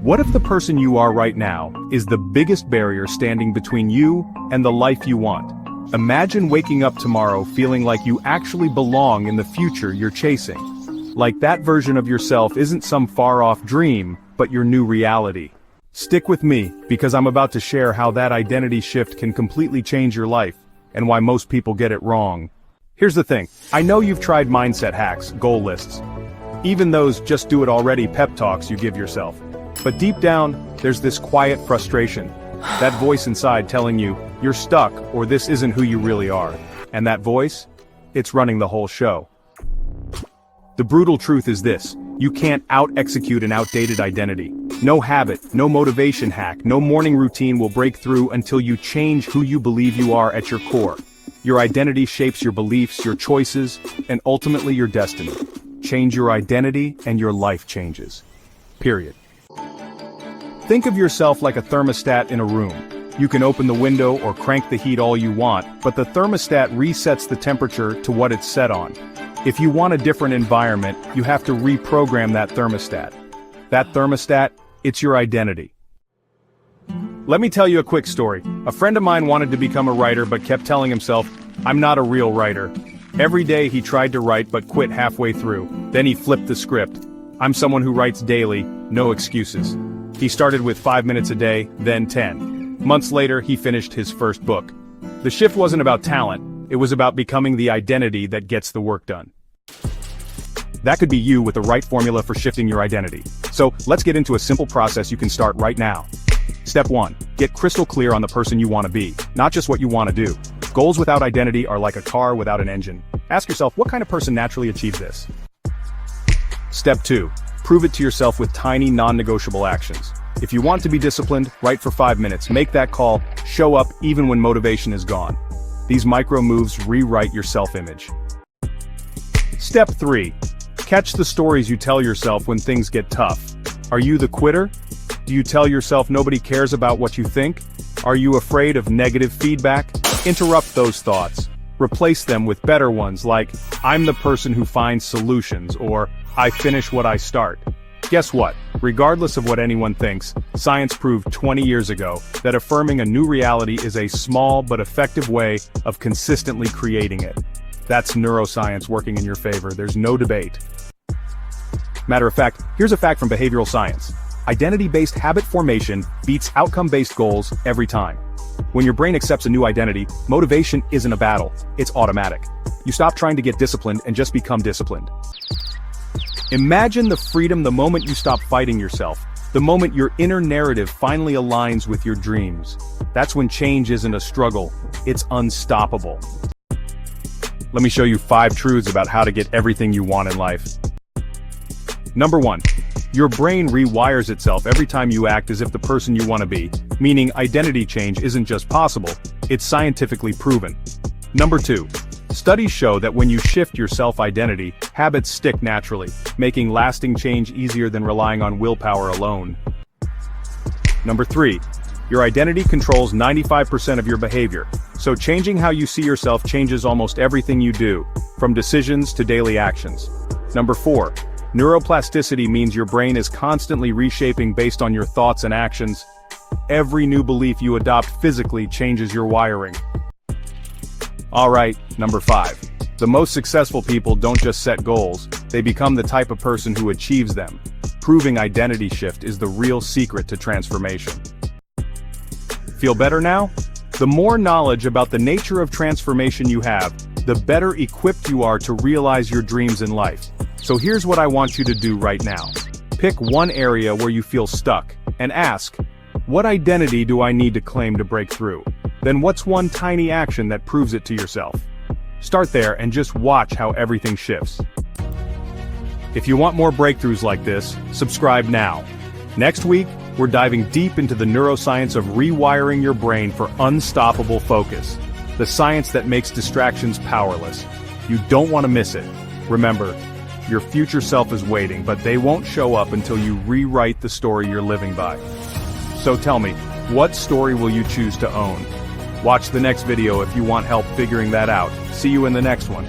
What if the person you are right now is the biggest barrier standing between you and the life you want? Imagine waking up tomorrow feeling like you actually belong in the future you're chasing. Like that version of yourself isn't some far-off dream, but your new reality. Stick with me, because I'm about to share how that identity shift can completely change your life, and why most people get it wrong. Here's the thing, I know you've tried mindset hacks, goal lists, even those just do it already pep talks you give yourself. But deep down, there's this quiet frustration. That voice inside telling you, you're stuck, or this isn't who you really are. And that voice? It's running the whole show. The brutal truth is this, you can't out-execute an outdated identity. No habit, no motivation hack, no morning routine will break through until you change who you believe you are at your core. Your identity shapes your beliefs, your choices, and ultimately your destiny. Change your identity and your life changes. Period. Think of yourself like a thermostat in a room. You can open the window or crank the heat all you want, but the thermostat resets the temperature to what it's set on. If you want a different environment, you have to reprogram that thermostat. That thermostat, it's your identity. Let me tell you a quick story. A friend of mine wanted to become a writer but kept telling himself, I'm not a real writer. Every day he tried to write but quit halfway through. Then he flipped the script. I'm someone who writes daily, no excuses. He started with 5 minutes a day, then 10. Months later, he finished his first book. The shift wasn't about talent, it was about becoming the identity that gets the work done. That could be you with the right formula for shifting your identity. So, let's get into a simple process you can start right now. Step 1. Get crystal clear on the person you want to be, not just what you want to do. Goals without identity are like a car without an engine. Ask yourself, what kind of person naturally achieves this? Step 2. Prove it to yourself with tiny, non-negotiable actions. If you want to be disciplined, write for 5 minutes, make that call, show up even when motivation is gone. These micro moves rewrite your self-image. Step 3. Catch the stories you tell yourself when things get tough. Are you the quitter? Do you tell yourself nobody cares about what you think? Are you afraid of negative feedback? Interrupt those thoughts. Replace them with better ones like, I'm the person who finds solutions, or I finish what I start. Guess what? Regardless of what anyone thinks, science proved 20 years ago that affirming a new reality is a small but effective way of consistently creating it. That's neuroscience working in your favor, there's no debate. Matter of fact, here's a fact from behavioral science. Identity-based habit formation beats outcome-based goals every time. When your brain accepts a new identity, motivation isn't a battle, it's automatic. You stop trying to get disciplined and just become disciplined. Imagine the freedom the moment you stop fighting yourself, the moment your inner narrative finally aligns with your dreams. That's when change isn't a struggle, it's unstoppable. Let me show you 5 truths about how to get everything you want in life. Number 1. Your brain rewires itself every time you act as if the person you want to be, meaning identity change isn't just possible, it's scientifically proven. Number 2. Studies show that when you shift your self-identity, habits stick naturally, making lasting change easier than relying on willpower alone. Number 3. Your identity controls 95% of your behavior, so changing how you see yourself changes almost everything you do, from decisions to daily actions. Number 4. Neuroplasticity means your brain is constantly reshaping based on your thoughts and actions. Every new belief you adopt physically changes your wiring. Alright, number 5. The most successful people don't just set goals, they become the type of person who achieves them. Proving identity shift is the real secret to transformation. Feel better now? The more knowledge about the nature of transformation you have, the better equipped you are to realize your dreams in life. So here's what I want you to do right now. Pick one area where you feel stuck, and ask, what identity do I need to claim to break through? Then what's one tiny action that proves it to yourself? Start there and just watch how everything shifts. If you want more breakthroughs like this, subscribe now. Next week, we're diving deep into the neuroscience of rewiring your brain for unstoppable focus. The science that makes distractions powerless. You don't want to miss it. Remember, your future self is waiting, but they won't show up until you rewrite the story you're living by. So tell me, what story will you choose to own? Watch the next video if you want help figuring that out. See you in the next one.